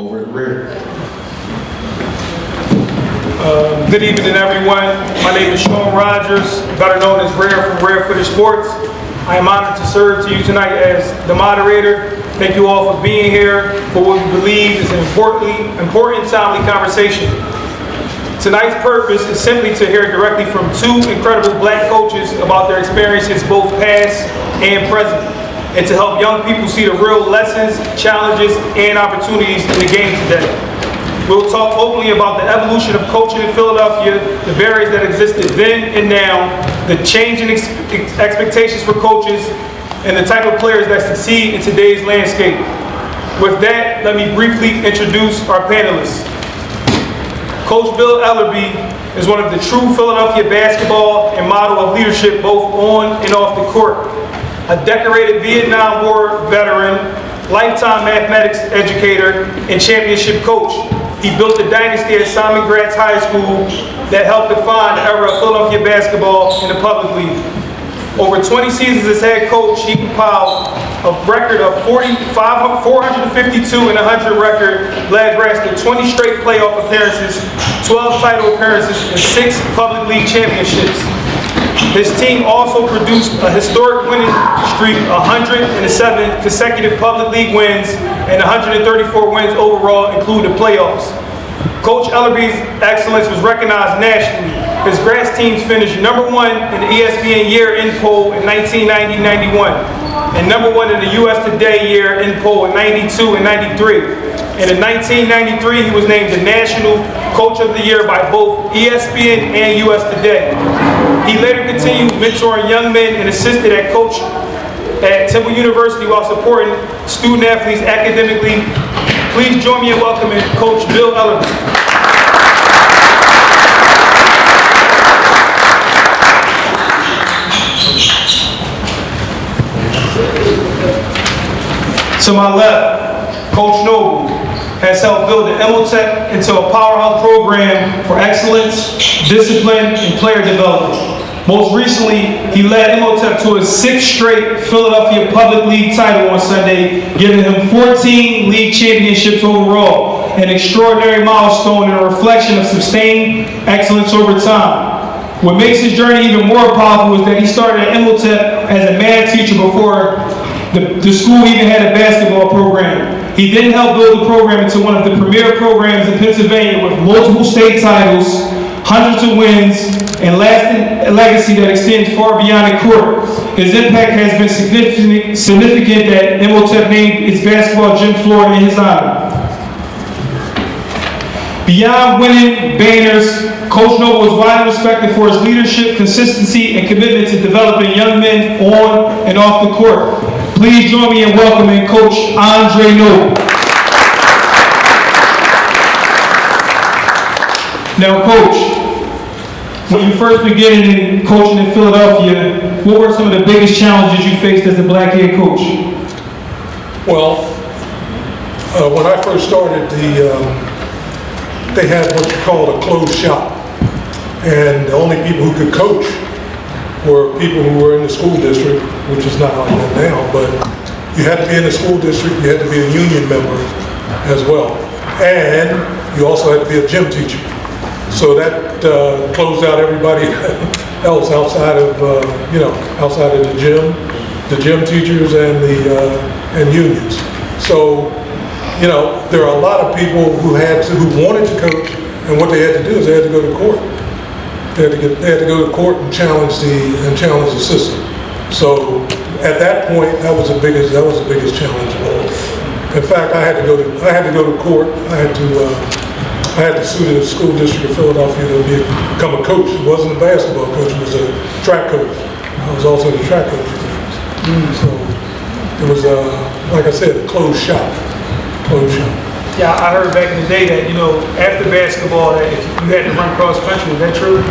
Over at the rear. Good evening, everyone. My name is Sean Rogers, better known as Rare from Rare Footage Sports. I am honored to serve to you tonight as the moderator. Thank you all for being here for what we believe is an important, timely conversation. Tonight's purpose is simply to hear directly from two incredible black coaches about their experiences, both past and present, and to help young people see the real lessons, challenges, and opportunities in the game today. We'll talk openly about the evolution of coaching in Philadelphia, the barriers that existed then and now, the changing expectations for coaches, and the type of players that succeed in today's landscape. With that, let me briefly introduce our panelists. Coach Bill Ellerbee is one of the true Philadelphia basketball and model of leadership both on and off the court. A decorated Vietnam War veteran, lifetime mathematics educator, and championship coach. He built a dynasty at Simon Gratz High School that helped define the era of Philadelphia basketball in the public league. Over 20 seasons as head coach, he compiled a record of 452 and 100 record, led Gratz to 20 straight playoff appearances, 12 title appearances, and 6 public league championships. His team also produced a historic winning streak, 107 consecutive public league wins, and 134 wins overall, including the playoffs. Coach Ellerbee's excellence was recognized nationally. His Gratz teams finished #1 in the ESPN year-end poll in 1990-91, and #1 in the US Today year-end poll in 92 and 93. And in 1993, he was named the National Coach of the Year by both ESPN and US Today. He later continued mentoring young men and assisted at coach at Temple University while supporting student athletes academically. Please join me in welcoming Coach Bill Ellerbee. To my left, Coach Noble has helped build the Imhotep into a powerhouse program for excellence, discipline, and player development. Most recently, he led Imhotep to his 6th straight Philadelphia Public League title on Sunday, giving him 14 league championships overall, an extraordinary milestone and a reflection of sustained excellence over time. What makes his journey even more powerful is that he started at Imhotep as a math teacher before the school even had a basketball program. He then helped build the program into one of the premier programs in Pennsylvania with multiple state titles, hundreds of wins, and lasting legacy that extends far beyond the court. His impact has been significant that Imhotep named its basketball gym floor in his honor. Beyond winning banners, Coach Noble was widely respected for his leadership, consistency, and commitment to developing young men on and off the court. Please join me in welcoming Coach Andre Noble. Now, Coach, when you first began in coaching in Philadelphia, what were some of the biggest challenges you faced as a black head coach? Well, when I first started, they had what you call a closed shop, and the only people who could coach were people who were in the school district, which is not like that now, but you had to be in the school district, you had to be a union member as well, and you also had to be a gym teacher. So that closed out everybody else outside of outside of the gym teachers and and unions. So there are a lot of people who wanted to coach, and what they had to do is they had to go to court. They had to go to court and challenge the system. So at that point, that was the biggest challenge of all. In fact, I had to go to court. I had to sue the school district of Philadelphia to become a coach. It wasn't a basketball coach; it was a track coach. I was also the track coach. So it was, like I said, a closed shop. Yeah, I heard back in the day that, after basketball, that if you had to run cross country, is that true?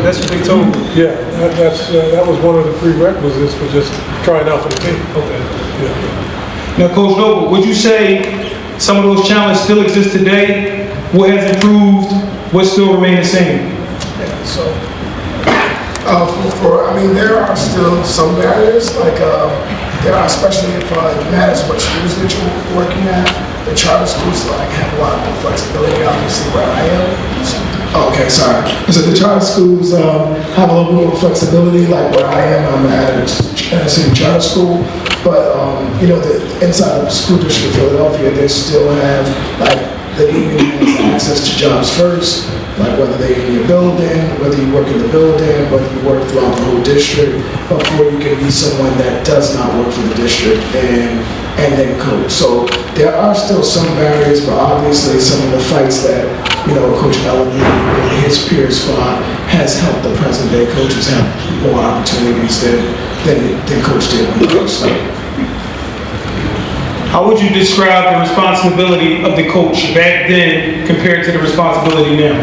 That's what they told me. Yeah, that was one of the prerequisites for just trying out for the team. Okay. Yeah. Now, Coach Noble, would you say some of those challenges still exist today? What has improved? What still remain the same? Yeah, so there are still some barriers, like there are, especially if it matters what schools that you're working at. the charter schools like have a lot more flexibility, obviously, where I am. Okay, sorry. So the charter schools have a little bit more flexibility, like where I am. I'm at a city charter school, but you know, inside of the school district of Philadelphia, they still have like the union has access to jobs first, like whether they're in your building, whether you work in the building, whether you work throughout the whole district, before you can be someone that does not work for the district and then coach. So there are still some barriers, but obviously some of the fights that, you know, Coach Ellerbee and his peers fought has helped the present day coaches have more opportunities than Coach did when he first started. How would you describe the responsibility of the coach back then compared to the responsibility now?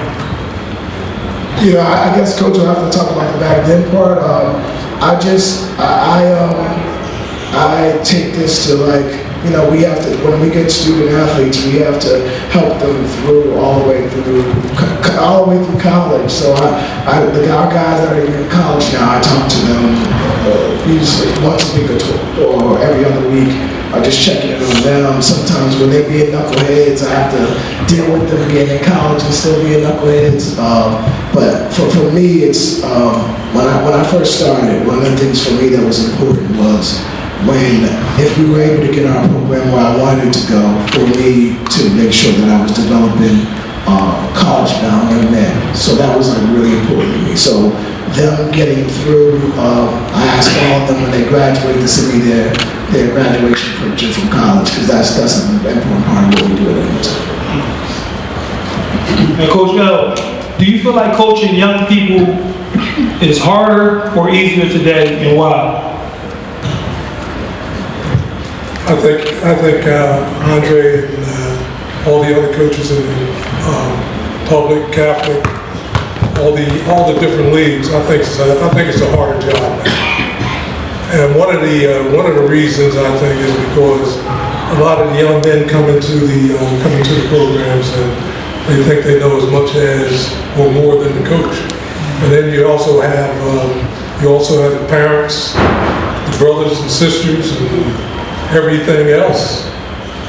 You know, I guess Coach will have to talk about the back then part. I take this to like, you know, we have to, when we get student athletes, we have to help them through all the way through college. So our guys that are in college now, I talk to them usually once a week or every other week. I just checking in on them. Sometimes when they being knuckleheads, I have to deal with them being in college and still being knuckleheads. But for me, it's when I first started, one of the things for me that was important was if we were able to get our program where I wanted to go, for me to make sure that I was developing college-bound young men. So that was like really important to me. So them getting through, I asked all of them when they graduate to send me their graduation picture from college, because that's an important part of what we do at Imhotep. And Coach L, do you feel like coaching young people is harder or easier today, and why? I think Andre and all the other coaches in the public, Catholic, all the different leagues, I think it's a harder job now. And one of the reasons I think is because a lot of the young men come into the programs and they think they know as much as or more than the coach. And then you also have the parents, the brothers and sisters, and everything else,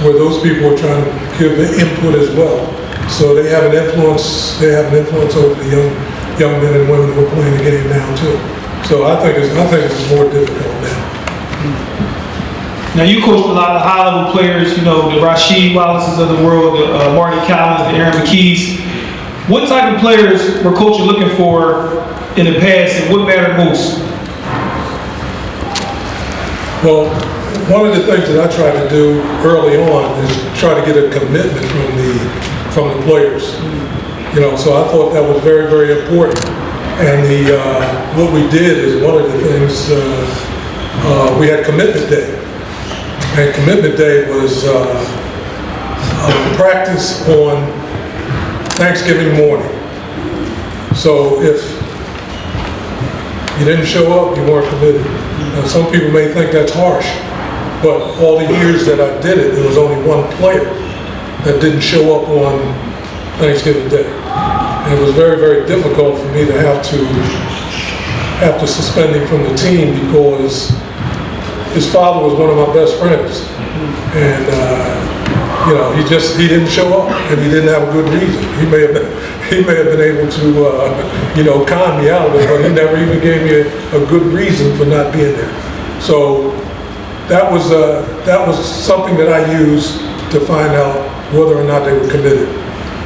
where those people are trying to give the input as well. So they have an influence. They have an influence over the young men and women who are playing the game now too. So I think it's more difficult now. Now you coached a lot of high-level players, you know, the Rasheed Wallaces of the world, the Marty Collins, the Aaron McKees. What type of players were coaches looking for in the past, and what mattered most? Well, one of the things that I try to do early on is try to get a commitment from the players. You know, so I thought that was very, very important. And what we did is one of the things, we had commitment day. And commitment day was a practice on Thanksgiving morning. So if you didn't show up, you weren't committed. Now, some people may think that's harsh, but all the years that I did it, there was only one player that didn't show up on Thanksgiving Day. And it was very, very difficult for me to have to suspend him from the team because his father was one of my best friends. And you know, he didn't show up, and he didn't have a good reason. He may have been able to you know, con me out of it, but he never even gave me a good reason for not being there. So that was something that I used to find out whether or not they were committed.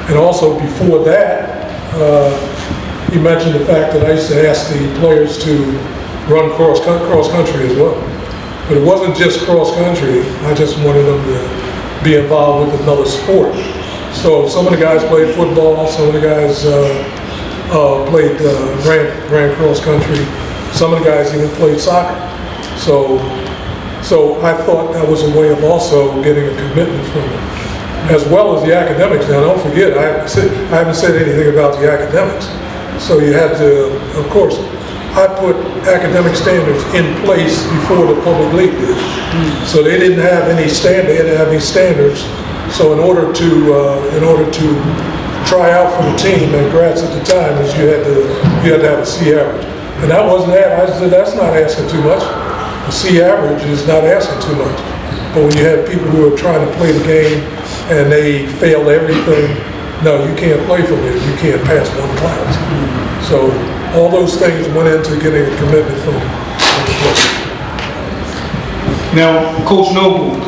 And also before that, you mentioned the fact that I used to ask the players to run cross country as well. But it wasn't just cross country. I just wanted them to be involved with another sport. So some of the guys played football, some of the guys ran cross country, some of the guys even played soccer. So I thought that was a way of also getting a commitment from them, as well as the academics. Now don't forget, I haven't said anything about the academics. So you had to, of course, I put academic standards in place before the public league did. So they didn't have any they didn't have any standards. So in order to try out for the team at Gratz at the time, is you had to have a C average. And that wasn't that. I said that's not asking too much. A C average is not asking too much. But when you had people who were trying to play the game and they fail everything. No, you can't play for me. You can't pass one class. So all those things went into getting a commitment from the coach. Now, Coach Noble,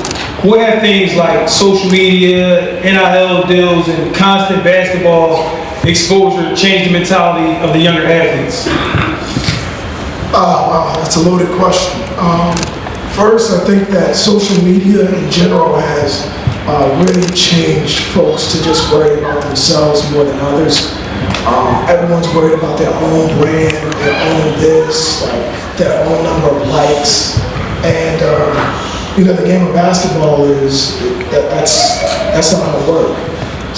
what have things like social media, NIL deals, and constant basketball exposure changed the mentality of the younger athletes? Wow, that's a loaded question. First, I think that social media in general has really changed folks to just worry about themselves more than others. Everyone's worried about their own brand, their own this, like their own number of likes. And the game of basketball that's not how it works.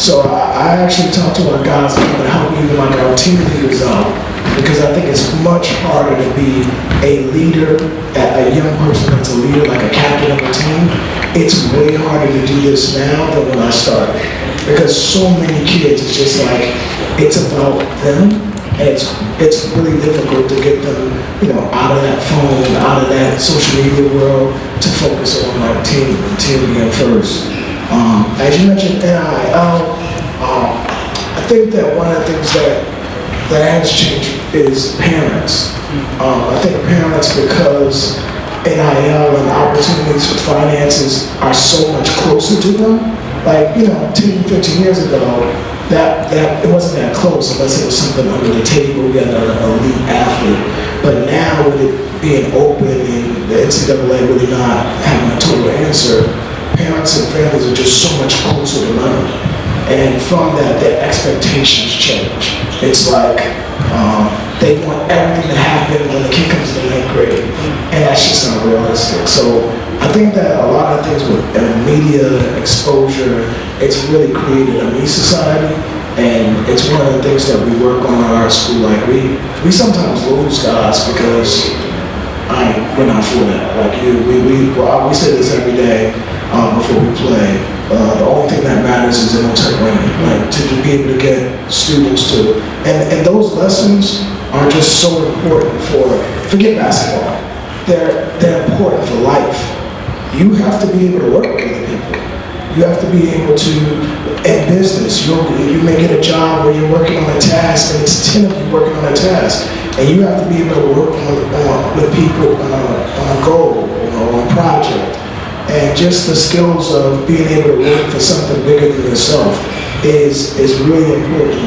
So I actually talked to our guys about how we even like our team leaders out, because I think it's much harder to be a leader, a young person that's a leader, like a captain of a team. It's way harder to do this now than when I started, because so many kids, it's just like, it's about them, and it's really difficult to get them, out of that phone, out of that social media world, to focus on our team being first. As you mentioned, NIL, I think that one of the things that has changed is parents. I think parents, because NIL and opportunities for finances are so much closer to them. Like, 10, 15 years ago, that it wasn't that close unless it was something under the table, we had an elite athlete. But now, with it being open and the NCAA really not having a total answer, parents and families are just so much closer to money. And from that, their expectations change. It's like they want everything to happen when the kid comes to 9th grade, and that's just not realistic. So I think that a lot of things with media exposure, it's really created a me society, and it's one of the things that we work on at our school. Like we sometimes lose guys because we're not for that. Like we say this every day before we play. The only thing that matters is Imhotep winning, like to be able to get students to, and those lessons are just so important forget basketball. They're important for life. You have to be able to work with other people. You have to be able to, in business, you may get a job where you're working on a task, and it's 10 of you working on a task, and you have to be able to work with people on a goal, on a project. And just the skills of being able to work for something bigger than yourself is really important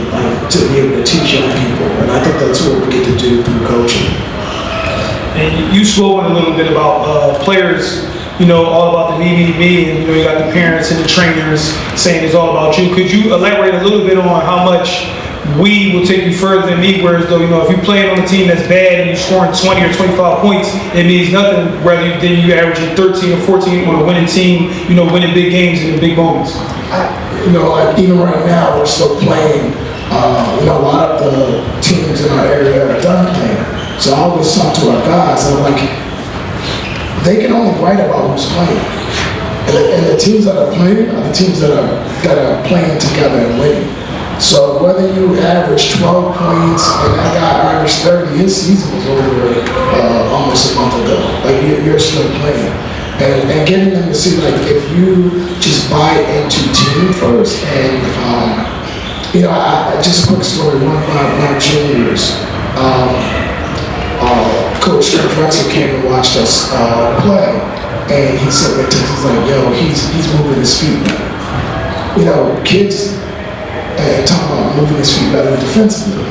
to be able to teach young people. And I think that's what we get to do through coaching. And you spoke a little bit about players, all about the me, and you got the parents and the trainers saying it's all about you. Could you elaborate a little bit on how much we will take you further than me, whereas though, if you're playing on a team that's bad and you're scoring 20 or 25 points, it means nothing rather than you averaging 13 or 14 on a winning team, winning big games in big moments. Like even right now, we're still playing. A lot of the teams in our area are done playing. So I always talk to our guys, I'm like, they can only write about who's playing. And the teams that are playing are the teams that are playing together and winning. So whether you average 12 points and that guy averaged 30, his season was over almost a month ago. Like you're still playing. And getting them to see, like, if you just buy into team first, and just a quick story, one of my juniors, Coach Gratz came and watched us play, and he said that he's like, yo, he's moving his feet better. Kids talk about moving his feet better defensively.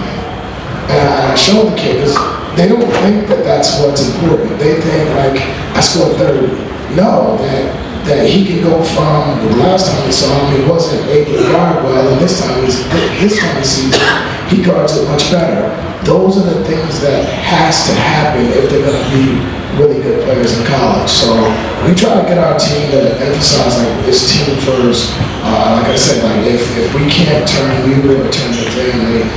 And I showed the kids, they don't think that that's what's important. They think, like, I scored 30. No, that he can go from the last time we saw him, he wasn't able to guard well, and this time he guards it much better. Those are the things that has to happen if they're going to be really good players in college. So we try to get our team to emphasize, like, it's team first. Like I said, like if we can't turn you or turn your family,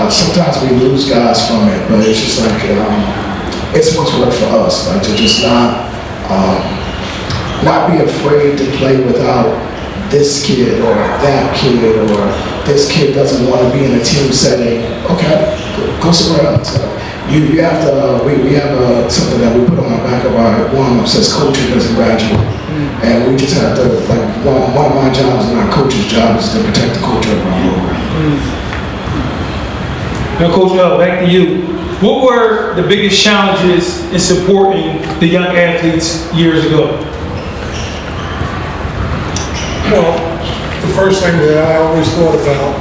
sometimes we lose guys from it. But it's just like it's what's worked for us, like to just not be afraid to play without this kid or that kid, or this kid doesn't want to be in a team setting. Okay, go somewhere else. You have to. We have something that we put on the back of our warm-up says "Coaching doesn't graduate," and we just have to, like, one of my jobs and our coach's job is to protect the culture of our logo. Now, Coach L, back to you. What were the biggest challenges in supporting the young athletes years ago? Well, the first thing that I always thought about,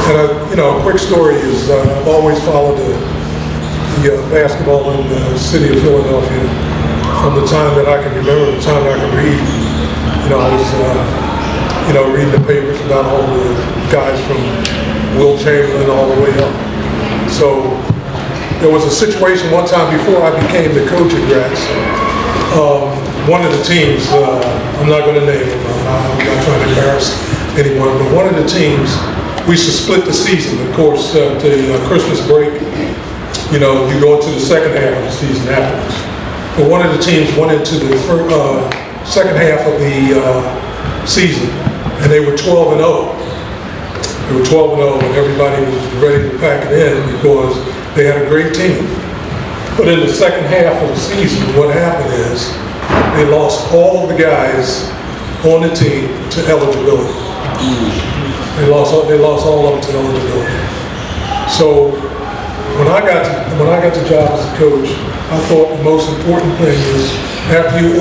and a quick story is I've always followed the basketball in the city of Philadelphia from the time that I can remember, the time I can read. I was, reading the papers about all the guys from Will Chamberlain all the way up. So there was a situation one time before I became the coach at Gratz. One of the teams, I'm not going to name them, I'm not trying to embarrass anyone, but one of the teams, we used to split the season. Of course, at the Christmas break, you go into the second half of the season afterwards. But one of the teams went into the second half of the season, and they were 12-0. They were 12-0, and everybody was ready to pack it in because they had a great team. But in the second half of the season, what happened is they lost all the guys on the team to eligibility. They lost all of them to eligibility. So when I got the job as a coach, I thought the most important thing is after you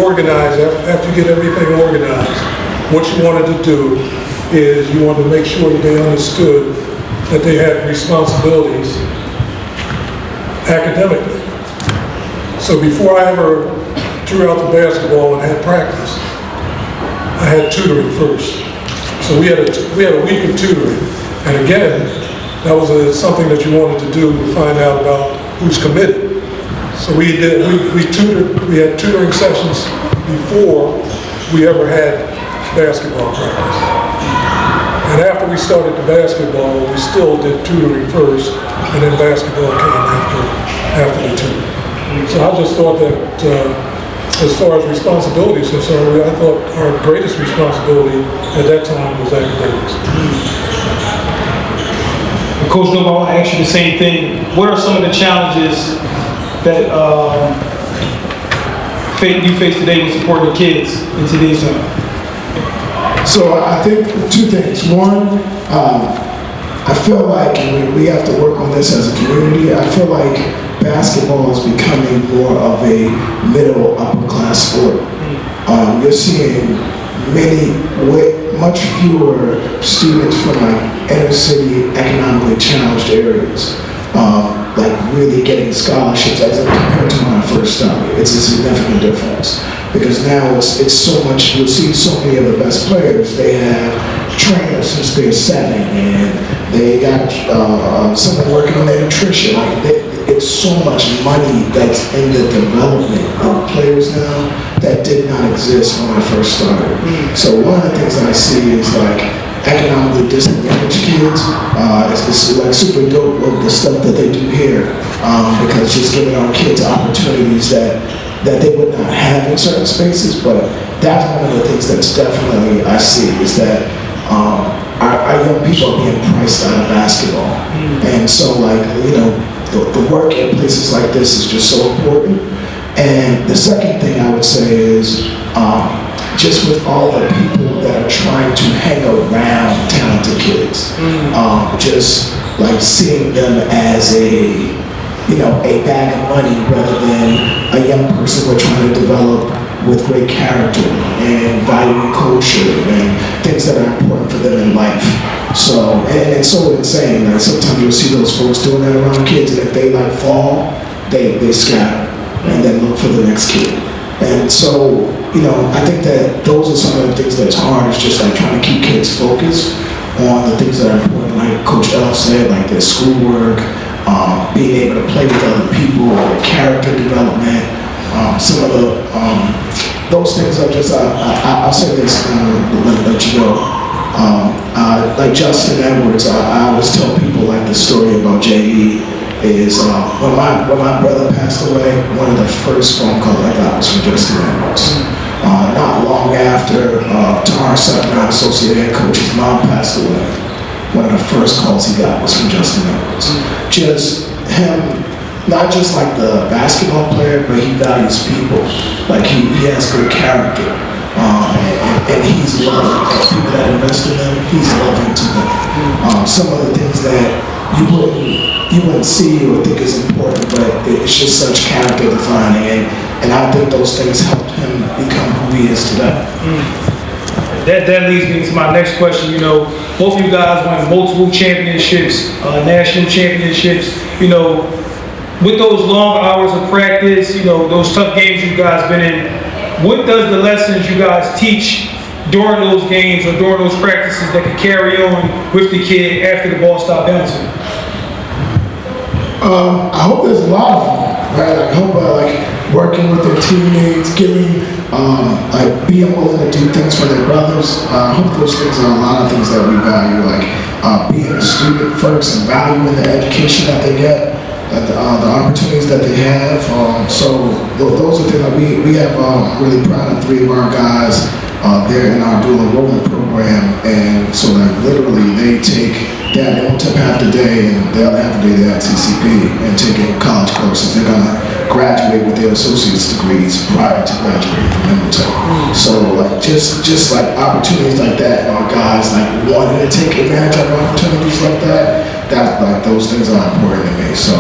get everything organized, what you wanted to do is you wanted to make sure that they understood that they had responsibilities academically. So before I ever threw out the basketball and had practice, I had tutoring first. So we had a week of tutoring, and again, that was something that you wanted to do to find out about who's committed. So we had tutoring sessions before we ever had basketball practice. And after we started the basketball, we still did tutoring first, and then basketball came after the tutoring. So I just thought that as far as responsibility is concerned, I thought our greatest responsibility at that time was academics. Coach Noble, I want to ask you the same thing. What are some of the challenges that you face today with supporting kids in today's time? So I think two things. One, I feel like we have to work on this as a community. I feel like basketball is becoming more of a middle upper class sport. You're seeing much fewer students from inner city economically challenged areas really getting scholarships as compared to when I first started. It's a significant difference because now it's so much. You'll see so many of the best players. They have trainers since they're 7, and they got someone working on their nutrition. It's so much money that's in the development of players now that did not exist when I first started. So one of the things that I see is economically disadvantaged kids. It's super dope of the stuff that they do here because just giving our kids opportunities that they would not have in certain spaces. But that's one of the things that's definitely I see is that our young people are being priced out of basketball, and so the work at places like this is just so important. And the second thing I would say is just with all the people that are trying to hang around talented kids, just seeing them as a bag of money rather than a young person we're trying to develop with great character and valuing culture and things that are important for them in life. So, and it's so insane. Sometimes you'll see those folks doing that around kids, and if they fall, they scatter and then look for the next kid. And so, I think that those are some of the things that's hard, is just trying to keep kids focused on the things that are important, like Coach L said, like their schoolwork, being able to play with other people, their character development, some of the, those things are just, I'll say this, let you know. Like Justin Edwards, I always tell people the story about J.E. is when my brother passed away, one of the first phone calls I got was from Justin Edwards. Not long after Tahar Sutton, our associate head coach, his mom passed away. One of the first calls he got was from Justin Edwards. Just him, not just the basketball player, but he values people. He has good character. And and he's loving. And people that invest in him, he's loving to them. Some of the things that you wouldn't see or think is important, but it's just such character defining, and I think those things helped him become who he is today. That leads me to my next question. You know, both of you guys won multiple championships, national championships. You know, with those long hours of practice, you know, those tough games you guys been in, what does the lessons you guys teach during those games or during those practices that can carry on with the kid after the ball stopped bouncing? I hope there's a lot of them, right? I hope working with their teammates, giving, being willing to do things for their brothers. I hope those things are a lot of things that we value, being a student first and valuing the education that they get, the opportunities that they have. So those are things that we have. Really proud of 3 of our guys. They're in our dual enrollment program, and so literally they take that Imhotep half the day and the other half the day they're at CCP and taking college courses. They're gonna graduate with their associate's degrees prior to graduating from Imhotep. So just opportunities like that, our guys wanting to take advantage of opportunities like that. Those things are important to me. So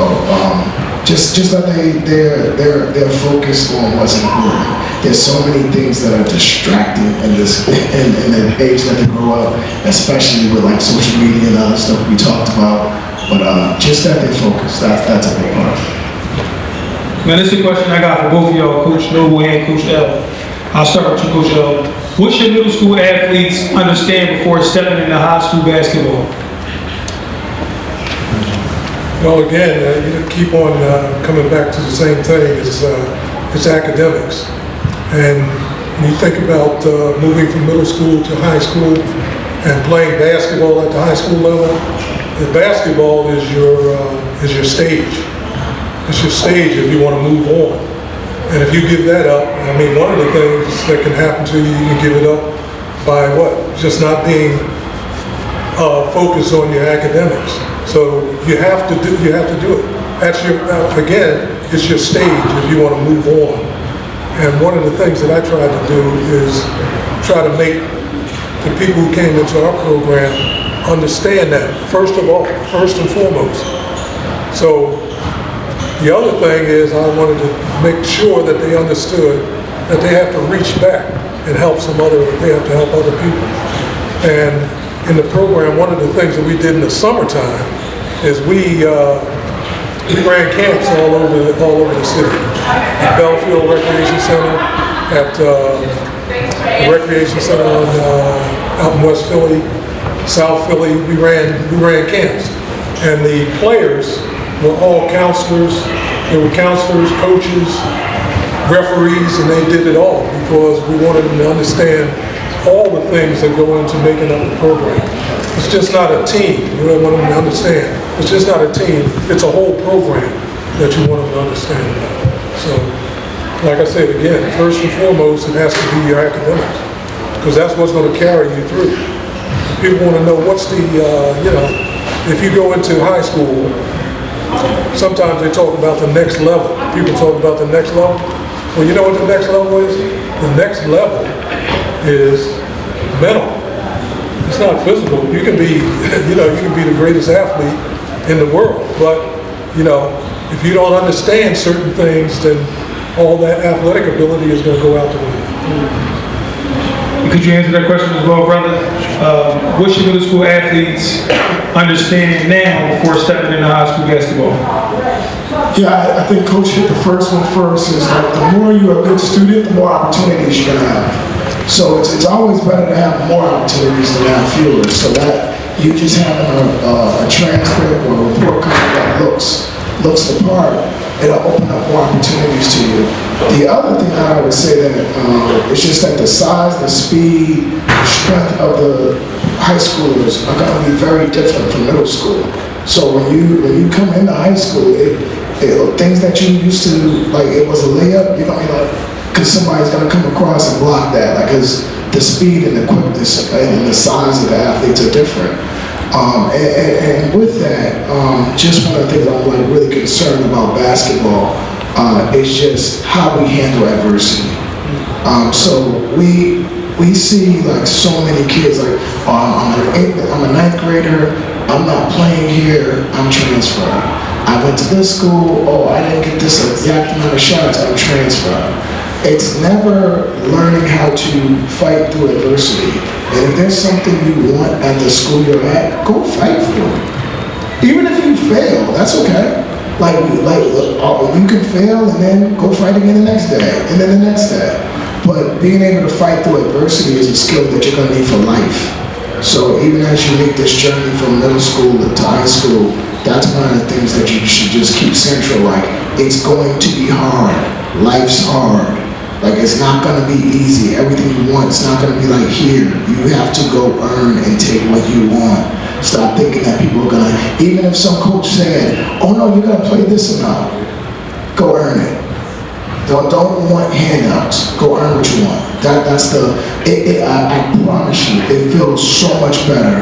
just that they're focused on what's important. There's so many things that are distracting in the age that they grow up, especially with social media and other stuff we talked about. But just that they're focused, that's a big part. Man, this is a question I got for both of y'all, Coach Noble and Coach L. I'll start with you, Coach L. What should middle school athletes understand before stepping into high school basketball? Well, again, you keep on coming back to the same thing. It's academics. And when you think about moving from middle school to high school and playing basketball at the high school level, the basketball is your stage. It's your stage if you want to move on. And if you give that up, I mean, one of the things that can happen to you, you can give it up by what? Just not being focused on your academics. So you have to do it. That's it's your stage if you want to move on. And one of the things that I try to do is try to make the people who came into our program understand that, first and foremost. So the other thing is I wanted to make sure that they understood that they have to reach back and help they have to help other people. And in the program, one of the things that we did in the summertime is we ran camps all over the city. At Belfield Recreation Center, at the Recreation Center out in West Philly, South Philly, we ran camps. And the players were all counselors. They were counselors, coaches, referees, and they did it all because we wanted them to understand all the things that go into making up the program. It's just not a team. You don't want them to understand. It's just not a team. It's a whole program that you want them to understand about. So, like I said again, first and foremost, it has to be your academics because that's what's going to carry you through. People want to know what's the, if you go into high school, sometimes they talk about the next level. People talk about the next level. Well, you know what the next level is? The next level is mental. It's not physical. You can be, you can be the greatest athlete in the world, but, if you don't understand certain things, then all that athletic ability is going to go out the window. Could you answer that question as well, brother? What should middle school athletes understand now before stepping into high school basketball? Yeah, I think Coach hit the first one first. Is the more you're a good student, the more opportunities you're going to have. So it's always better to have more opportunities than have fewer. So that you just having a transcript or a report card that looks the part, it'll open up more opportunities to you. The other thing that I would say that it's just that the size, the speed, the strength of the high schoolers are going to be very different from middle school. So when you come into high school, things that you used to, it was a layup, you're going to be because somebody's going to come across and block that, because the speed and the quickness and the size of the athletes are different. And with that, just one of the things I'm really concerned about basketball is just how we handle adversity. So we we see like so many kids like, oh, I'm a ninth grader, I'm not playing here, I'm transferring. I went to this school, oh, I didn't get this exact amount of shots, I'm transferring. It's never learning how to fight through adversity. And if there's something you want at the school you're at, go fight for it. Even if you fail, that's okay. Like you can fail and then go fight again the next day, and then the next day. But being able to fight through adversity is a skill that you're gonna need for life. So even as you make this journey from middle school to high school, that's one of the things that you should just keep central. Like, it's going to be hard. Life's hard. Like, it's not gonna be easy. Everything you want, it's not gonna be like here. You have to go earn and take what you want. Stop thinking that people are gonna, even if some coach said, oh no, you're gonna play this amount, go earn it. Don't want handouts, go earn what you want. I promise you, it feels so much better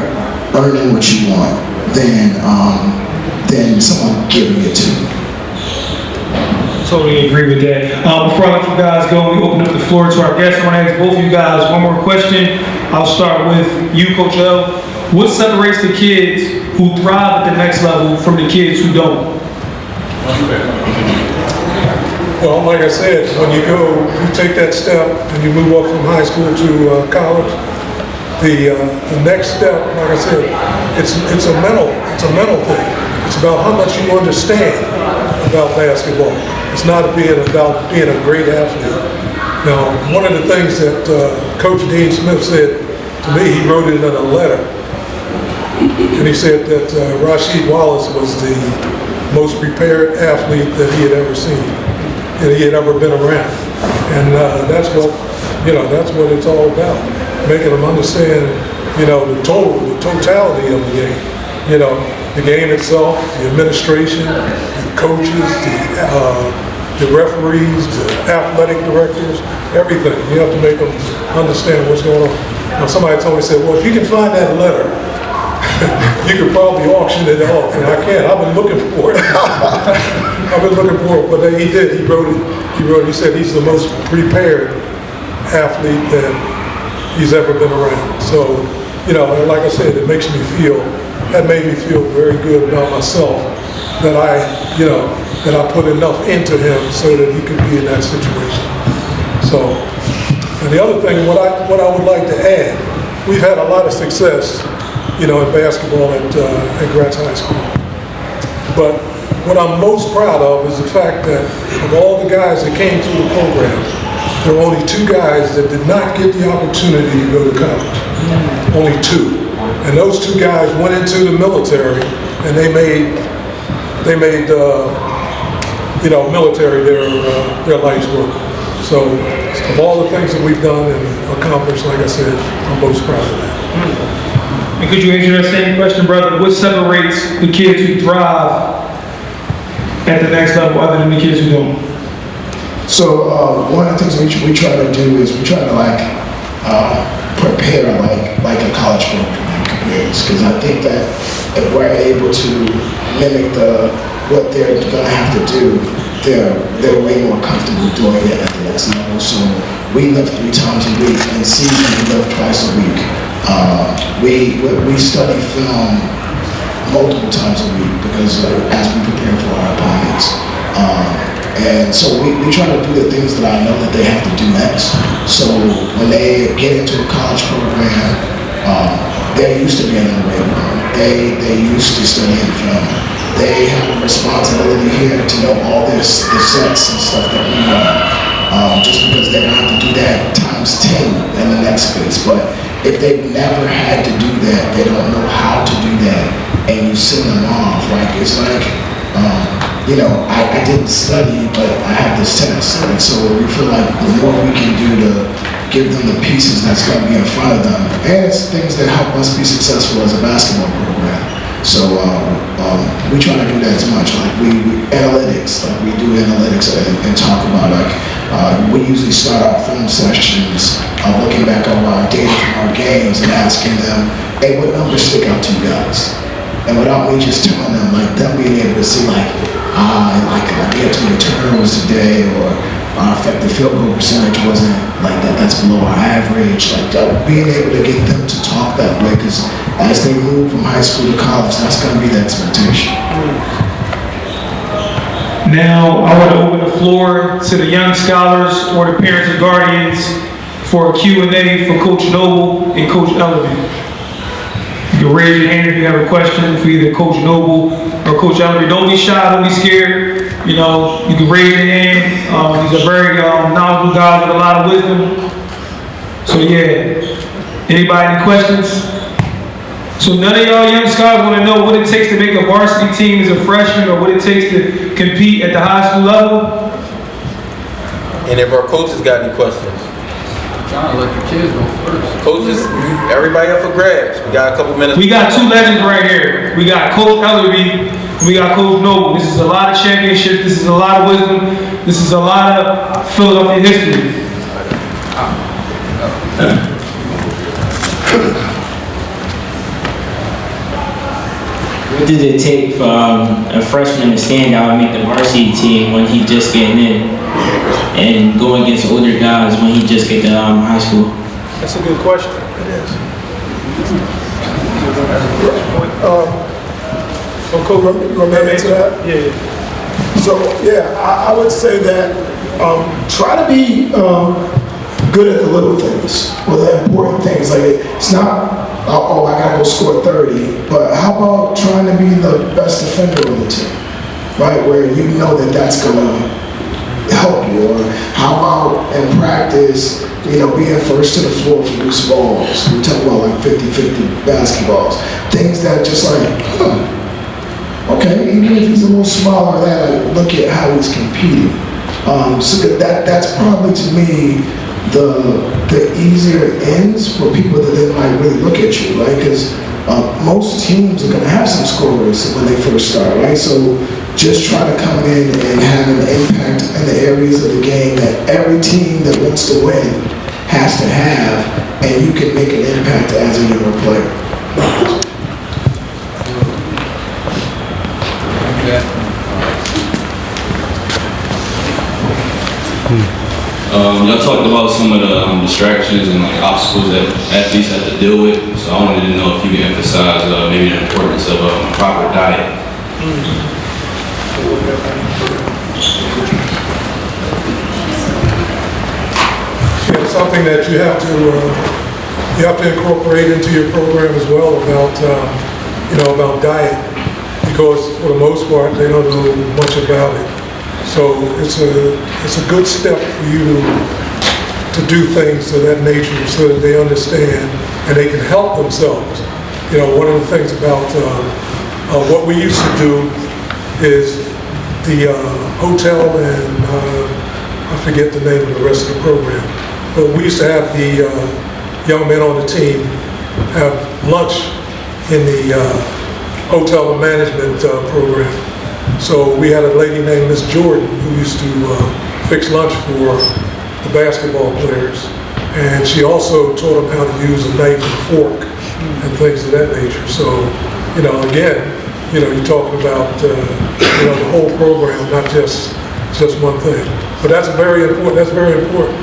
earning what you want than someone giving it to you. Totally agree with that. Before I let you guys go, we open up the floor to our guests. I want to ask both of you guys one more question. I'll start with you, Coach L. What separates the kids who thrive at the next level from the kids who don't? Well, like I said, when you take that step and you move up from high school to college, the next step, like I said, it's a mental thing. It's about how much you understand about basketball. It's not about being a great athlete. Now, one of the things that Coach Dean Smith said to me, he wrote it in a letter, and he said that Rasheed Wallace was the most prepared athlete that he had ever seen, and he had ever been around. And that's what it's all about, making them understand, the totality of the game. The game itself, the administration, the coaches, the referees, the athletic directors, everything. You have to make them understand what's going on. Now, somebody told me, said, well, if you can find that letter, you could probably auction it off, and I can't. I've been looking for it. But he did. He wrote it. He said he's the most prepared athlete that he's ever been around. So, and like I said, it makes me feel. That made me feel very good about myself. That I put enough into him so that he could be in that situation. So, and the other thing, what I would like to add, we've had a lot of success, in basketball at Gratz High School. But what I'm most proud of is the fact that of all the guys that came through the program, there were only 2 guys that did not get the opportunity to go to college. Only 2. And those 2 guys went into the military, and they made military their life's work. So, of all the things that we've done and accomplished, like I said, I'm most proud of that. And could you answer that same question, brother? What separates the kids who thrive at the next level other than the kids who don't? So one of the things we try to do is we try to prepare like a college program compares, because I think that if we're able to mimic what they're going to have to do, they're way more comfortable doing it at the next level. So we lift 3 times a week, and season we lift twice a week. We study film multiple times a week because as we prepare for our opponents. And so we try to do the things that I know that they have to do next. So when they get into a college program, they're used to being in the weight room. They used to studying film. They have a responsibility here to know all the sets and stuff that we know. Just because they're gonna have to do that times 10 in the next space. But if they've never had to do that, they don't know how to do that, and you send them off. It's like, I didn't study, but I have this test. And so we feel like the more we can do to give them the pieces that's going to be in front of them, and it's things that help us be successful as a basketball program. So we try to do that as much. Analytics, we do analytics and talk about we usually start our film sessions looking back over our data from our games and asking them, hey, what numbers stick out to you guys? And without me just telling them, them being able to see, I get too many turnovers today, or our effective field goal percentage wasn't like that. That's below our average. Like being able to get them to talk that way, because as they move from high school to college, that's going to be the expectation. Now, I want to open the floor to the young scholars or the parents and guardians for a Q&A for Coach Noble and Coach Ellerbee. You can raise your hand if you have a question for either Coach Noble or Coach Ellerbee. Don't be shy, don't be scared. You know, you can raise your hand. These are very knowledgeable guys with a lot of wisdom. So yeah, anybody any questions? So none of y'all young scholars want to know what it takes to make a varsity team as a freshman, or what it takes to compete at the high school level? And if our coaches got any questions? Trying to let the kids go first. Coaches, everybody up for grabs. We got a couple minutes. We got two legends right here. We got Coach Ellerbee, and we got Coach Noble. This is a lot of championships. This is a lot of wisdom. This is a lot of Philadelphia history. What does it take for a freshman to stand out and make the varsity team when he's just getting in, and go against older guys when he just get to high school? That's a good question. It is. So, Coach, Want me to answer that? Yeah. So, yeah, I would say that try to be good at the little things, or the important things. Like, it's not, oh, I gotta go score 30, but how about trying to be the best defender on the team, right? Where you know that that's gonna help you. Or how about in practice, you know, being first to the floor for loose balls. We talk about like 50-50 basketballs. Things that just like, okay, even if he's a little smaller than that, like, look at how he's competing. So that's probably, to me, the easier ends for people that they might really look at you, right? Because most teams are going to have some scorers when they first start, right? So just try to come in and have an impact in the areas of the game that every team that wants to win has to have, and you can make an impact as a younger player. Y'all talked about some of the distractions and like obstacles that athletes have to deal with. So I wanted to know if you could emphasize maybe the importance of a proper diet. Yeah, something that you have to incorporate into your program as well about diet, because for the most part they don't know much about it. So it's a good step for you to do things of that nature so that they understand and they can help themselves. You know, one of the things about what we used to do is the hotel, and I forget the name of the rest of the program, but we used to have the young men on the team have lunch in the hotel and management program. So we had a lady named Miss Jordan who used to fix lunch for the basketball players, and she also taught them how to use a knife and fork and things of that nature. So, you know, again, you know, you're talking about the whole program, not just one thing. But that's very important. That's very important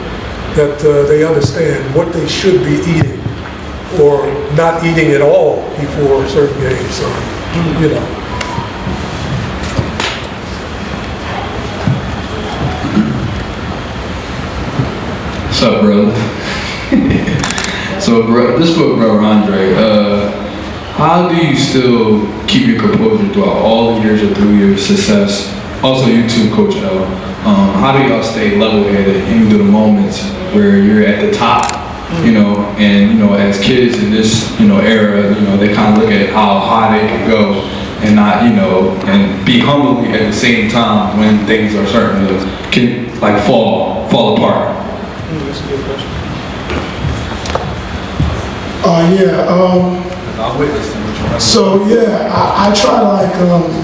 that they understand what they should be eating or not eating at all before certain games. So, you know. What's up, brother? So, bro, this for Bro Andre. How do you still keep your composure throughout all the years or through your success? Also, you too, Coach L. How do y'all stay level-headed even through the moments where you're at the top? You know, and you know, as kids in this era, you know, they kind of look at how high they can go and not, you know, and be humbly at the same time when things are starting to fall apart. That's a good question. So yeah, I try to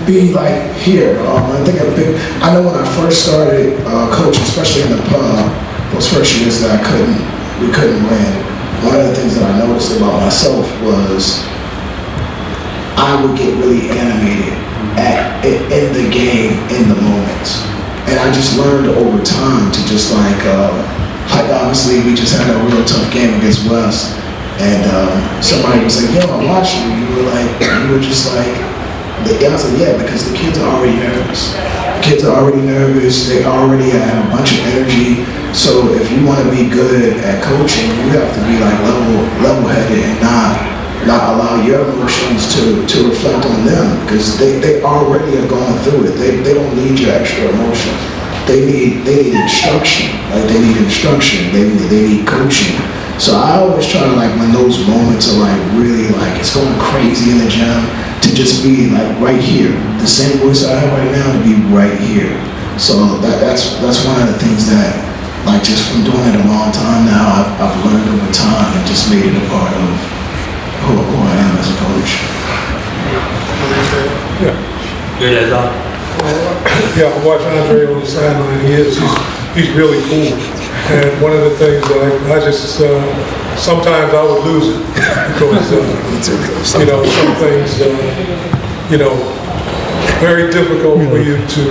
be like here. I know when I first started coaching, especially in the pub, those first years that we couldn't win. One of the things that I noticed about myself was I would get really animated in the game, in the moments. And I just learned over time to just like obviously we just had a real tough game against West, and somebody was like, yo, I watched you. You were just like, the guy said, yeah, because the kids are already nervous. Kids are already nervous. They already have a bunch of energy. So if you want to be good at coaching, you have to be like level-headed and not allow your emotions to reflect on them, because they already are going through it. They don't need your extra emotion. They need instruction. Like they need instruction. They need coaching. So I always try to like when those moments are like really like it's going crazy in the gym, to just be like right here. The same voice I have right now to be right here. So that's one of the things that like just from doing it a long time now, I've learned over time and just made it a part of who I am as a coach. Yeah, I watch Andre on the sideline. He's really cool. And one of the things that I just sometimes I would lose it because you know, some things you know, very difficult for you to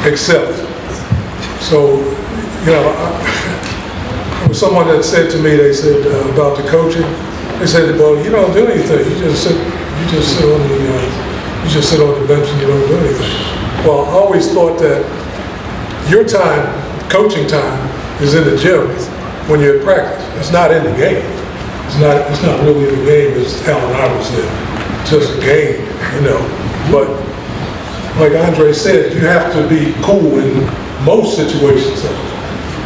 accept. So you know, there was someone that said to me, they said about the coaching. They said, well, you don't do anything. You just sit on the bench and you don't do anything. Well, I always thought that your time, coaching time, is in the gym when you're at practice. It's not in the game. It's not really in the game, as Allen Iverson said. It's just a game, you know. But like Andre said, you have to be cool in most situations.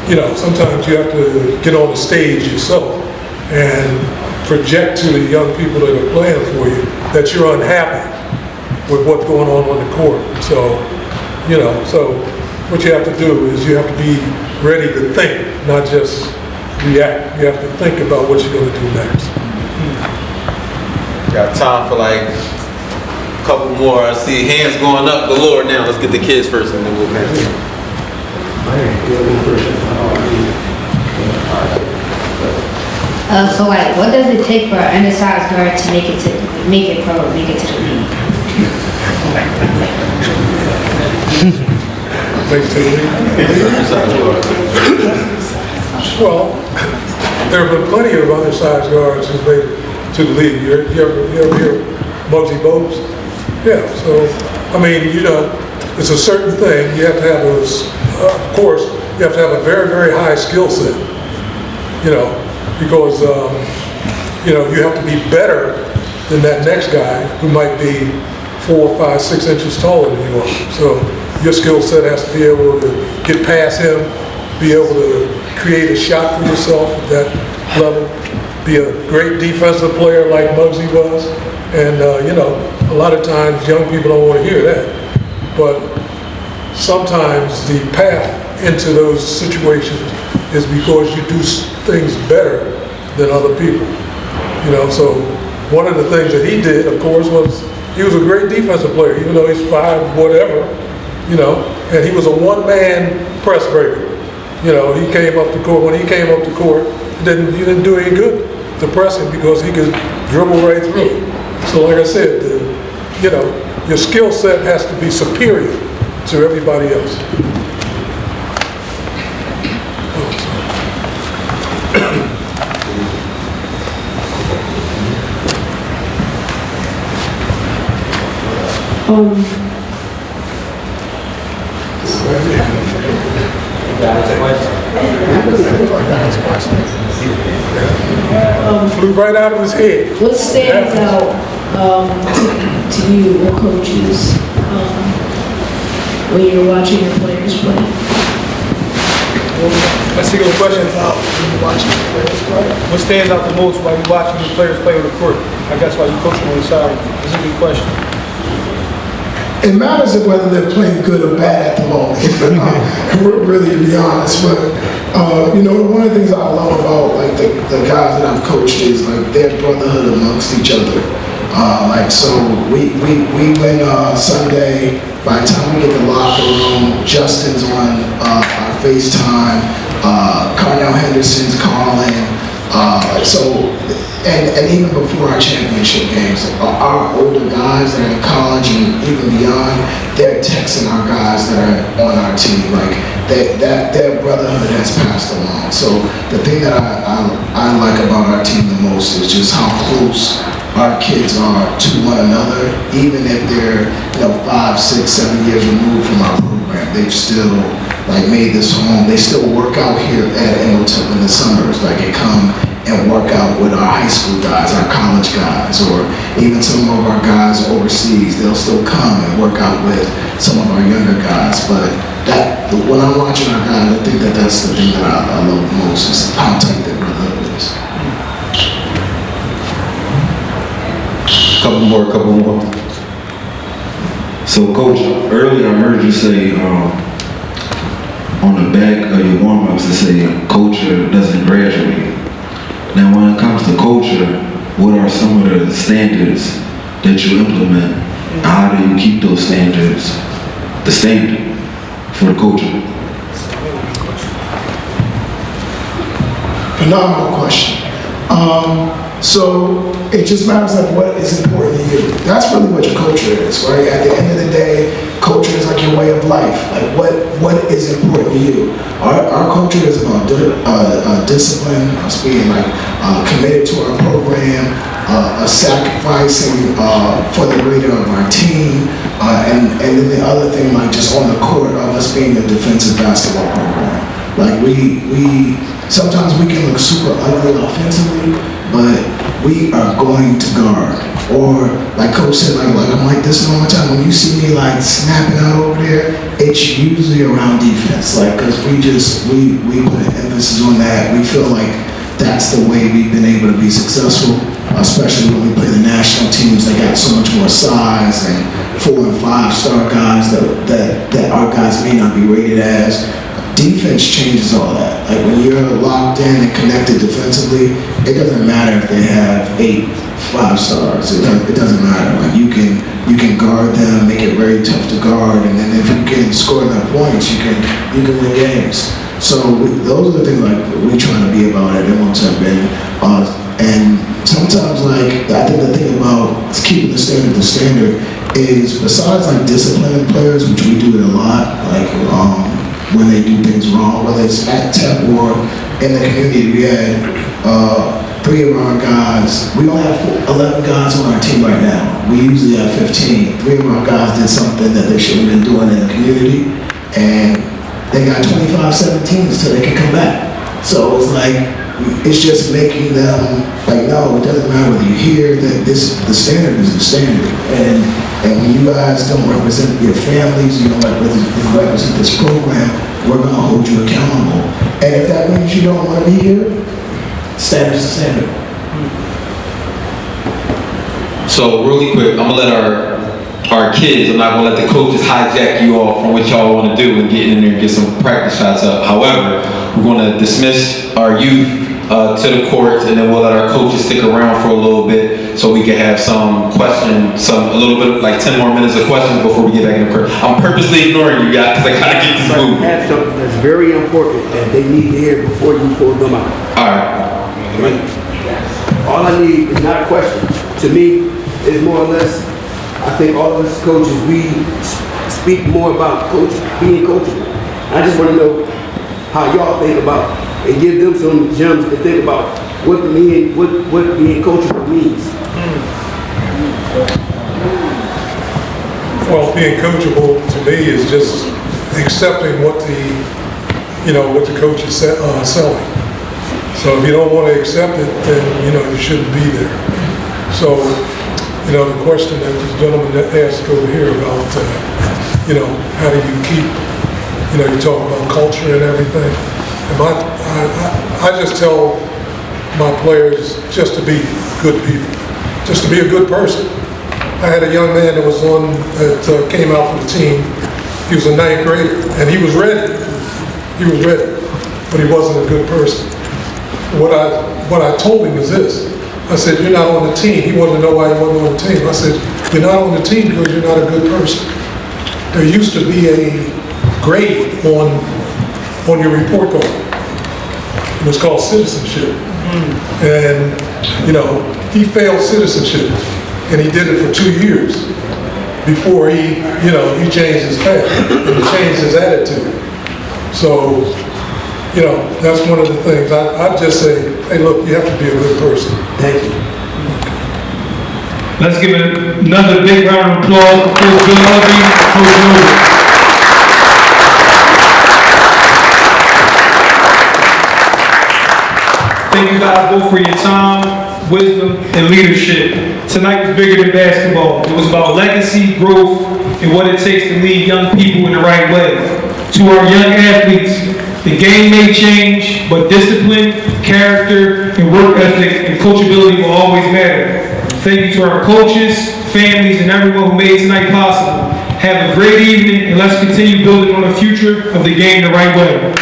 You know, sometimes you have to get on the stage yourself and project to the young people that are playing for you that you're unhappy with what's going on the court. So, you know, so what you have to do is you have to be ready to think, not just react. You have to think about what you're going to do next. Got time for like a couple more. I see hands going up galore now. Let's get the kids first and then we'll pass it. So like, what does it take for an undersized guard to make it to the league? Well, there have been plenty of undersized guards who've made it to the league. You ever hear Muggsy Bogues? Yeah, so, I mean, you know, it's a certain thing. You have to have of course, you have to have a very, very high skill set, you know, because, you know, you have to be better than that next guy who might be 4, 5, 6 inches taller than you are. So your skill set has to be able to get past him, be able to create a shot for yourself at that level, be a great defensive player like Muggsy was. And, you know, a lot of times young people don't want to hear that. But sometimes the path into those situations is because you do things better than other people. You know, so one of the things that he did, of course, was he was a great defensive player, even though he's 5 whatever, you know, and he was a one-man press breaker. You know, he came up the court. When he came up the court, he didn't do any good to press him because he could dribble right through. So like I said, you know, your skill set has to be superior to everybody else. Flew right out of his head. What stands out to you or coaches when you're watching your players play? That's a good question. What stands out the most while you're watching the players play on the court? I guess while you're coaching on the side. That's a good question. It matters of whether they're playing good or bad at the moment, really, to be honest. But, you know, one of the things I love about, like, the guys that I've coached is, like, their brotherhood amongst each other. Like, so we win Sunday. By the time we get to the locker room, Justin's on our FaceTime, Carnell Henderson's calling. So and even before our championship games, our older guys that are in college and even beyond, they're texting our guys that are on our team, like that their brotherhood has passed along. So the thing that I like about our team the most is just how close our kids are to one another, even if they're 5, 6, 7 years removed from our program. They've still like made this home. They still work out here at Imhotep in the summers. Like they come and work out with our high school guys, our college guys, or even some of our guys overseas. They'll still come and work out with some of our younger guys. But when I'm watching our guys, I think that's the thing that I love most is how tight their brotherhood is. Couple more. So, Coach, earlier I heard you say on the back of your warm-ups to say culture doesn't graduate. Now, when it comes to culture, what are some of the standards that you implement? How do you keep those standards the standard for the culture? Phenomenal question. So it just matters like what is important to you. That's really what your culture is, right? At the end of the day, culture is like your way of life. Like what is important to you? Our culture is about discipline, us being like committed to our program, sacrificing for the greater of our team, and then the other thing, like just on the court, of us being a defensive basketball program. Like we sometimes we can look super ugly offensively, but we are going to guard. Or like Coach said, like I'm like this all the time. When you see me like snapping out over there, it's usually around defense. Like because we put an emphasis on that. We feel like that's the way we've been able to be successful, especially when we play the national teams. They got so much more size and 4- and 5-star guys that our guys may not be rated as. Defense changes all that. Like when you're locked in and connected defensively, it doesn't matter if they have 8 5-stars. It doesn't matter. Like you can guard them, make it very tough to guard, and then if you can score enough points, you can win games. So those are the things like we try to be about at Imhotep, and sometimes like I think the thing about keeping the standard is besides like disciplining players, which we do it a lot, like when they do things wrong, whether it's at TEP or in the community. We had 3 of our guys. We only have 11 guys on our team right now. We usually have 15. 3 of our guys did something that they should have been doing in the community, and they got 25-17s till they can come back. So it's like, it's just making them like, no, it doesn't matter whether you hear that the standard is the standard. And when you guys don't represent your families, you don't represent this program, we're gonna hold you accountable. And if that means you don't wanna be here, standard's the standard. So really quick, I'm gonna let our kids, I'm not gonna let the coaches hijack you all from what y'all wanna do and get in there and get some practice shots up. However, we're gonna dismiss our youth to the courts, and then we'll let our coaches stick around for a little bit so we can have some questions, a little bit, like 10 more minutes of questions before we get back in the court. I'm purposely ignoring you guys because I gotta get this moving. I have something that's very important that they need to hear before you pull them out. All right. All I need is not a question. To me, it's more or less, I think all of us coaches, we speak more about being coachable. I just want to know how y'all think about and give them some gems to think about what being coachable means. Well, being coachable to me is just accepting what the coach is selling. So if you don't want to accept it, then you shouldn't be there. So the question that this gentleman asked over here about how do you keep you talk about culture and everything. And I just tell my players just to be good people, just to be a good person. I had a young man that came out for the team. He was a 9th grader, and he was ready. He was ready, but he wasn't a good person. What I told him is this. I said, you're not on the team. He wanted to know why he wasn't on the team. I said, you're not on the team because you're not a good person. There used to be a grade on your report card. It was called citizenship. And, you know, he failed citizenship, and he did it for 2 years before he, you know, he changed his path and he changed his attitude. So, you know, that's one of the things. I'd just say, hey, look, you have to be a good person. Thank you. Let's give another big round of applause for Coach Bill Ellerbee and Coach Noble. Thank you guys both for your time, wisdom, and leadership. Tonight was bigger than basketball. It was about legacy, growth, and what it takes to lead young people in the right way. To our young athletes, the game may change, but discipline, character, and work ethic and coachability will always matter. Thank you to our coaches, families, and everyone who made tonight possible. Have a great evening, and let's continue building on the future of the game the right way.